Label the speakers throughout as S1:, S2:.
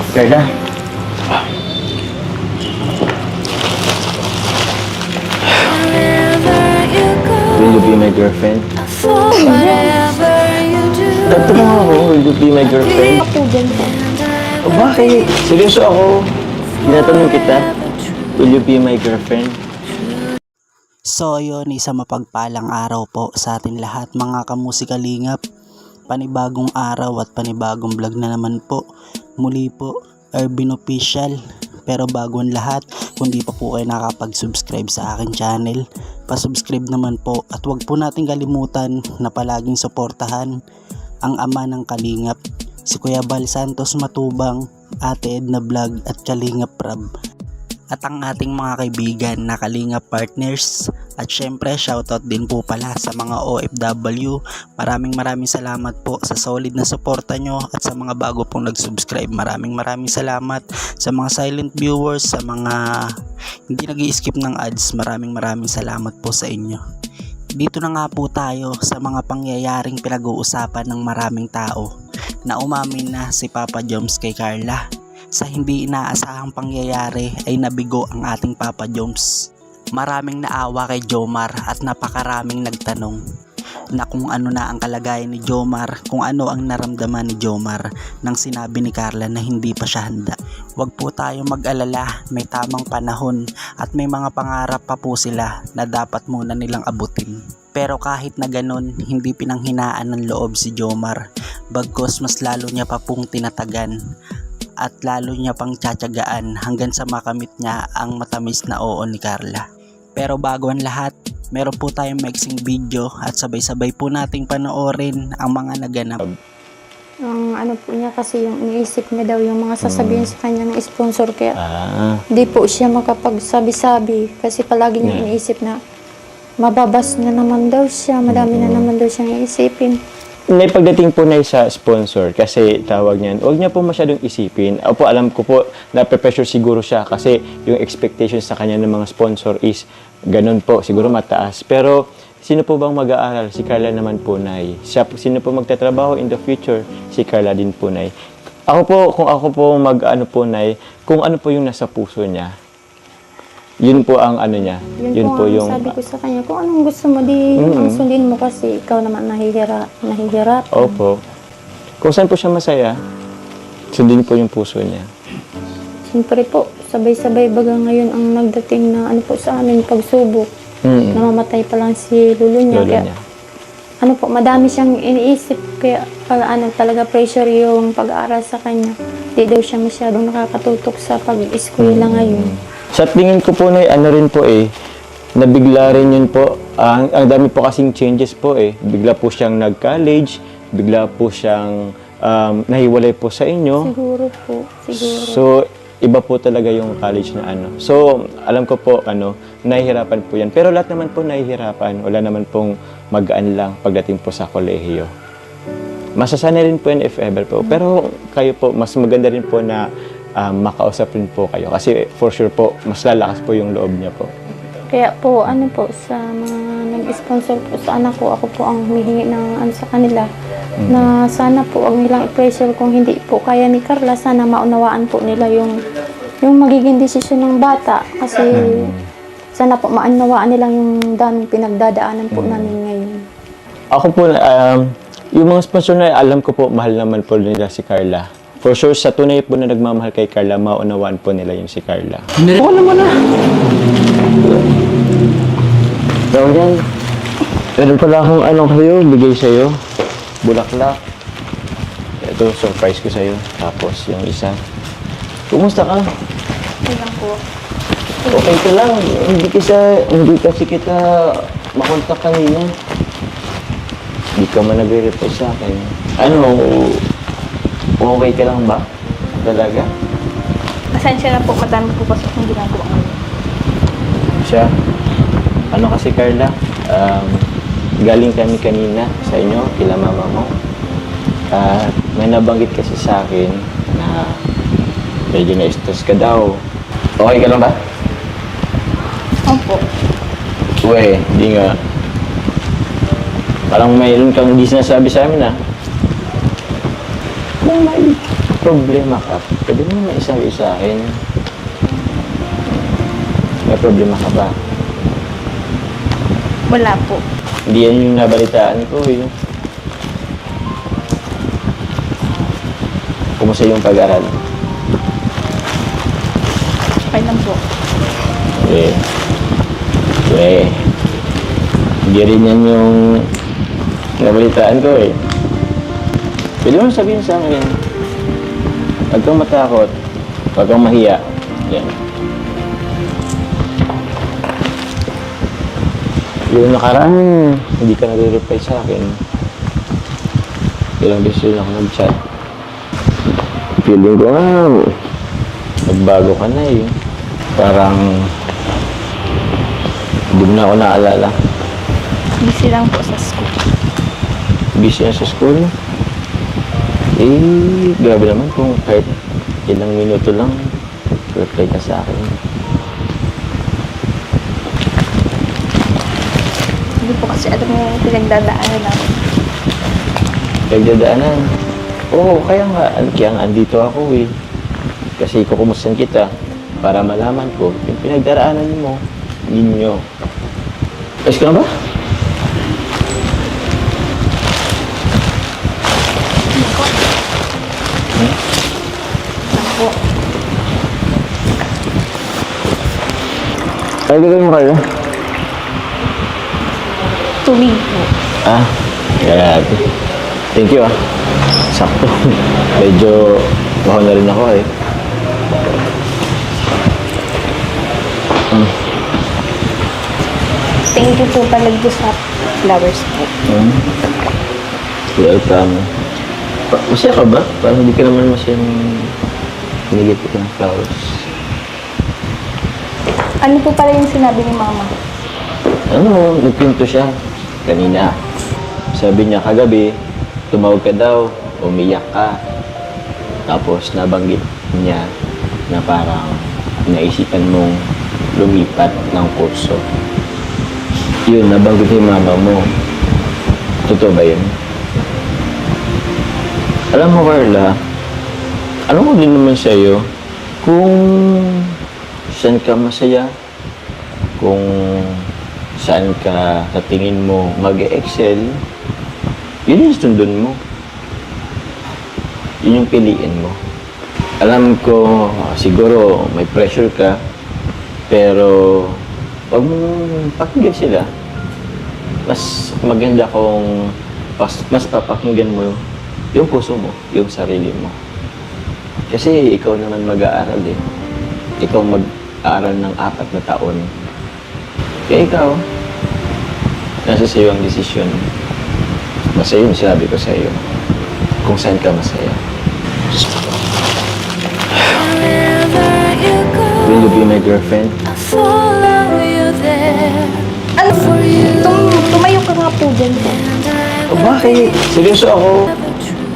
S1: Carla, will you be my girlfriend? Tatanong ako, will you be my girlfriend?
S2: Ako dyan po.
S1: Oh, bakit? Seryoso ako. Tinatanong kita, will you be my girlfriend?
S3: So yun, isang mapagpalang araw po sa atin lahat mga kamusikalingap. Panibagong araw at panibagong vlog na naman po. Muli po, Ervin Official. Pero bago ang lahat, kung di pa po kayo nakapag-subscribe sa aking channel, pa-subscribe naman po. At wag po natin kalimutan na palaging suportahan ang ama ng Kalingap, si Kuya Bal Santos Matubang, Ate Edna Vlog at Kalingap Rab. At ang ating mga kaibigan na Kalingap partners. At syempre shoutout din po pala sa mga OFW. Maraming salamat po sa solid na suporta nyo. At sa mga bago pong nag-subscribe, maraming salamat. Sa mga silent viewers, sa mga hindi nag-i-skip ng ads, maraming salamat po sa inyo. Dito na nga po tayo sa mga pangyayaring pinag-uusapan ng maraming tao na umamin na si Papa Joms kay Carla. Sa hindi inaasahang pangyayari ay nabigo ang ating Papa Joms. Maraming naawa kay Jomar at napakaraming nagtanong na kung ano na ang kalagayan ni Jomar, kung ano ang naramdaman ni Jomar nang sinabi ni Carla na hindi pa siya handa. Huwag po tayo mag-alala, may tamang panahon at may mga pangarap pa po sila na dapat muna nilang abutin. Pero kahit na ganun, hindi pinanghinaan ng loob si Jomar, bagkus mas lalo niya pa pong tinatagan at lalo niya pang tsatsagaan hanggang sa makamit niya ang matamis na oo ni Carla. Pero bago ang lahat, meron po tayong mixing video at sabay-sabay po nating panoorin ang mga naganap.
S2: Ang ano po niya kasi yung iniisip niya daw yung mga sasabihin sa kanya ng sponsor kaya hindi po siya makapagsabi-sabi kasi palagi niya iniisip na mababas na naman daw siya, madami na naman daw siyang iisipin.
S1: May pagdating po na sa sponsor kasi tawag niyan, huwag niya po masyadong isipin. Opo, alam ko po na pressure siguro siya kasi yung expectations sa kanya ng mga sponsor is ganun po, siguro mataas. Pero sino po bang mag-aaral? Si Carla naman po, Nay. Sino po magtatrabaho in the future? Si Carla din po, Nay. Ako po, kung ako po mag-ano po, Nay, kung ano po yung nasa puso niya, yun po ang ano niya. Yun po yung
S2: sabi ko sa kanya, kung anong gusto mo, ang sundin mo kasi ikaw naman nahihirap.
S1: Opo. Kung saan po siya masaya, sundin po yung puso niya.
S2: Siyempre po, sabay-sabay baga ngayon ang nagdating na ano po sa amin, pagsubok. Namamatay pa lang si lolo niya. Ano po, madami siyang iniisip. Kaya talaga pressure yung pag-aaral sa kanya. Di daw siya masyadong nakakatutok sa pag-eskwela ngayon.
S1: Sa tingin ko po, Nay, ano rin po nabigla rin yun po. Ang dami po kasing changes po Bigla po siyang nag-college, bigla po siyang nahiwalay po sa inyo.
S2: Siguro po, siguro.
S1: So, iba po talaga yung college na ano. So, alam ko po, nahihirapan po yan. Pero lahat naman po nahihirapan. Wala naman pong magaan lang pagdating po sa kolehiyo. Masasanay rin po yan if ever po. Pero kayo po, mas maganda rin po na makausap rin po kayo. Kasi for sure po, mas lalakas po yung loob niya po.
S2: Kaya po, ano po, sa mga nag-sponsor po sa anak ko, ako po ang humihingi ng sa kanila. Na sana po, ang nilang i-pressure kung hindi po kaya ni Carla, sana maunawaan po nila yung magiging desisyon ng bata. Kasi sana po maunawaan nila yung daming pinagdadaanan po namin ngayon. Ako
S1: po, yung mga sponsor na alam ko po, mahal naman po nila si Carla. For sure, sa tunay po na nagmamahal kay Carla, maunawaan po nila yung si Carla. Oo naman na. Tawag yan. Meron pala akong bigay sa'yo. Bulaklak. Ito, surprise ko sa'yo. Tapos, yung isa. Kumusta ka?
S2: Okay lang po.
S1: Okay ka lang. Hindi kasi kita makontak kanina. Hindi ka man nagre-reply sa akin. Okay ka lang ba? Talaga?
S2: Pasensya na po, madami po kasi akong ginagawa ngayon.
S1: Siya. Kasi Carla, galing kami kanina sa inyo, kila mama mo. At may nabanggit kasi sa akin na medyo na-stress ka daw. Okay ka lang ba?
S2: Opo.
S1: Uwe, di nga. Parang mayroon kang hindi sinasabi sa amin,
S2: Kung may
S1: problema ka, pwede mo naman isabi sa akin. May problema ka ba?
S2: Wala po.
S1: Hindi yan yung nabalitaan ko eh. Kumusta yung pag-aral?
S2: Okay lang po.
S1: Eh, hindi rin yan yung nabalitaan ko eh. Pwede mo sabihin sa akin, huwag kang matakot, huwag kang mahiya. Yan. Yung nakaraan, hindi ka nare-reply sa akin. Ilang beses rin ako nag-chat. Feeling ko nga, nagbago ka na eh. Parang, hindi mo na ako naalala.
S2: Busy lang po sa school.
S1: Busy na sa school. Eh, grabe naman kung kahit ilang minuto lang, reply ka sa akin.
S2: Hindi po kasi alam yung pinagdadaanan namin.
S1: Nagdadaanan. Oo, kaya nga andito ako eh. Kasi kukumustahan kita para malaman ko yung pinagdaraanan mo, ninyo. Ayos ka na ba?
S2: Po.
S1: Ay, gagawin mo kayo?
S2: Tubig po.
S1: Ah, grabe. Thank you ah. Sakto. Medyo baho na rin ako eh.
S2: Thank you po palagi sa flowers po.
S1: Welcome. Masaya ka ba? Parang hindi ka naman masyadong binigay ko ng flowers.
S2: Ano po pala yung sinabi ni Mama?
S1: Ano, nagpinto siya kanina. Sabi niya kagabi, tumawag ka daw, umiyak ka. Tapos nabanggit niya na parang naisipan mong lumipat ng kurso. Yun, nabanggit ni mama mo. Totoo ba yun? Alam mo, Carla, alam ko din naman sa'yo kung saan ka masaya, kung saan ka sa tingin mo mag-excel, yun yung sundon mo. Yun yung piliin mo. Alam ko, siguro may pressure ka, pero wag mong pakinggan sila. Mas maganda kung mas papakinggan mo yung puso mo, yung sarili mo. Kasi ikaw naman mag-aaral eh. Ikaw mag-aaral ng 4 na taon. Kaya ikaw, nasa sa'yo ang desisyon. Basta yun sinabi ko sa'yo. Kung saan ka masaya. Will you be my girlfriend?
S2: Ano? Tumayo ka nga po dyan.
S1: Oh, bakit? Seryoso ako.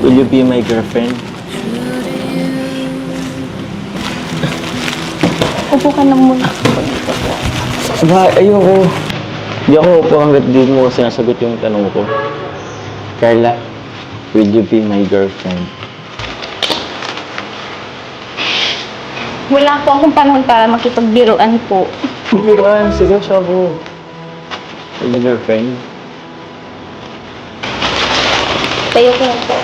S1: Will you be my girlfriend?
S2: Upo ka na muna.
S1: Aba, ayoko. Hindi ako upo hanggat di mo sinasagot yung tanong ko. Carla, will you be my girlfriend?
S2: Wala po akong panahon para makipagbiruan po.
S1: Biruan, seryoso ako. Will you girlfriend?
S2: Tayo ko lang po.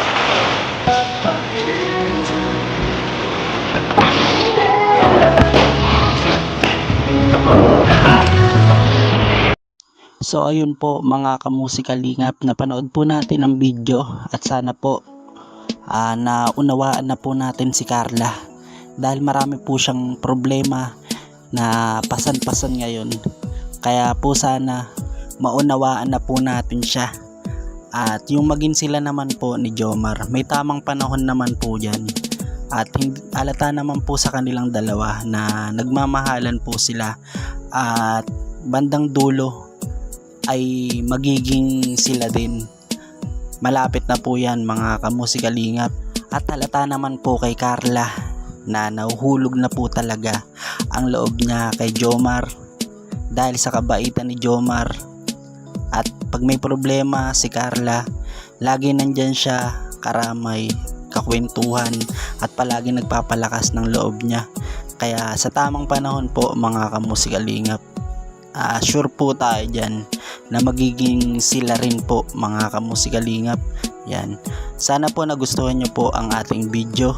S3: So ayun po mga kamusikalingap, napanood po natin ang video at sana po naunawaan na po natin si Carla dahil marami po siyang problema na pasan-pasan ngayon. Kaya po sana maunawaan na po natin siya. At yung maging sila naman po ni Jomar, may tamang panahon naman po dyan. At alata naman po sa kanilang dalawa na nagmamahalan po sila. At bandang dulo ay magiging sila din. Malapit na po yan mga kamusikalingap. At halata naman po kay Carla na nahuhulog na po talaga ang loob niya kay Jomar dahil sa kabaitan ni Jomar. At pag may problema si Carla, lagi nandyan siya, karamay, kwentuhan at palagi nagpapalakas ng loob niya. Kaya sa tamang panahon po mga kamusikalingap, sure po tayo dyan na magiging sila rin po mga kamusikalingap. Yan. Sana po nagustuhan nyo po ang ating video.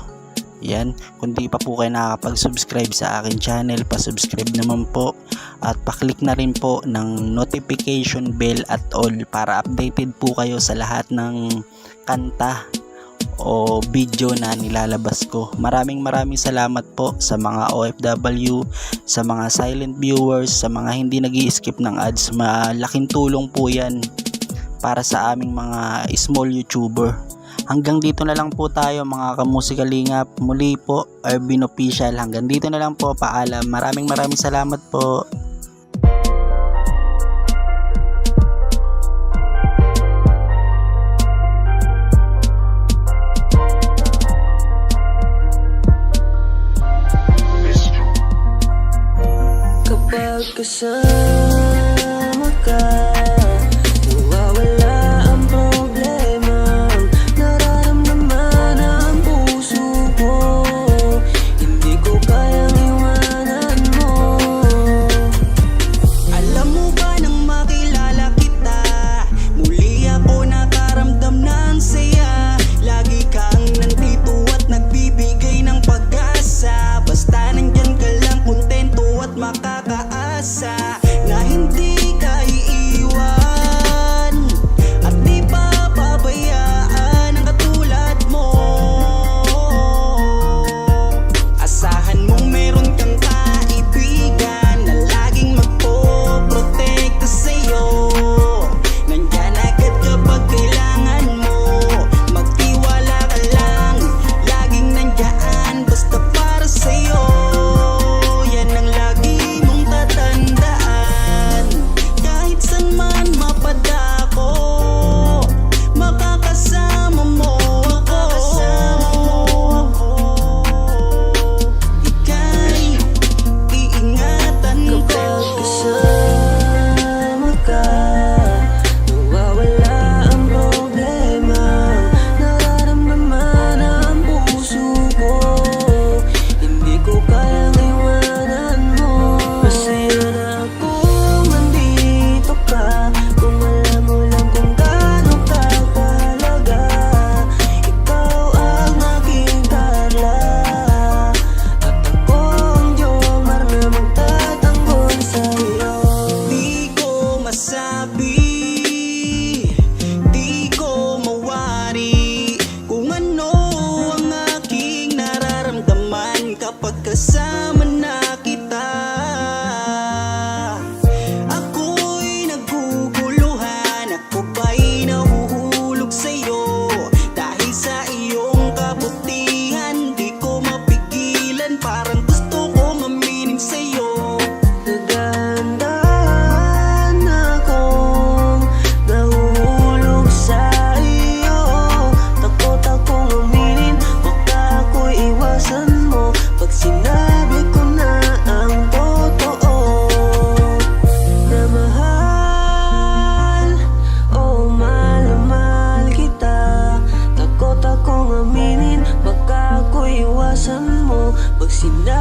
S3: Yan. Kung di pa po kayo nakakapag-subscribe sa akin channel, pa-subscribe naman po. At pa-click na rin po ng notification bell at all para updated po kayo sa lahat ng kanta o video na nilalabas ko. Maraming salamat po sa mga OFW, sa mga silent viewers, sa mga hindi nag-i-skip ng ads. Malaking tulong po yan para sa aming mga small YouTuber. Hanggang dito na lang po tayo mga kamusikalingap. Muli po, Ervin Official. Hanggang dito na lang po. Paalam. Maraming salamat po.
S4: Kapag kasama ka, nawawala ang problema. Nararamdaman ang puso ko, hindi ko kayang iwanan mo. Alam mo ba nang makilala kita, muli ako nakaramdam ng saya. Lagi kang nandito at nagbibigay ng pag-asa. Basta nandyan ka lang, kontento at makakaasa na hindi ka iiwan at di papabayaan ang katulad mo. Asahan mong meron kang kaibigan na laging magpoprotekta sa'yo. Nandyan agad kapag kailangan mo, magtiwala ka lang, laging nandyan basta para sa'yo. Yan ang lagi mong tatandaan. Kahit saan man mapadako, makakasama mo ako. Ika'y iingatan ko. Kapag kasama ka, nawawala ang problema. Nararamdaman ang puso ko, hindi ko kayang iwanan mo. Masaya na akong nandito ka, kung alam mo lang kung gaano ka kahalaga. Ikaw ang aking Carla, at ako ang Jomar na magtatanggol sa'yo. Di ko masabi, di ko mawari kung ano ang aking nararamdaman kapag kasama na kita. Ako'y naguguluhan, ako ba'y nahuhulog sa'yo. Dahil sa iyong kabutihan, di ko mapigilan, parang gusto kong aminin sa'yo. Nagdahan akong nahuhulog sa iyo. Takot akong aminin, baka ako'y iwasan mo pag sinabi ko na ang totoo. Na mahal, oh mahal na mahal kita. Takot akong aminin, baka ako'y iwasan mo pag sinabi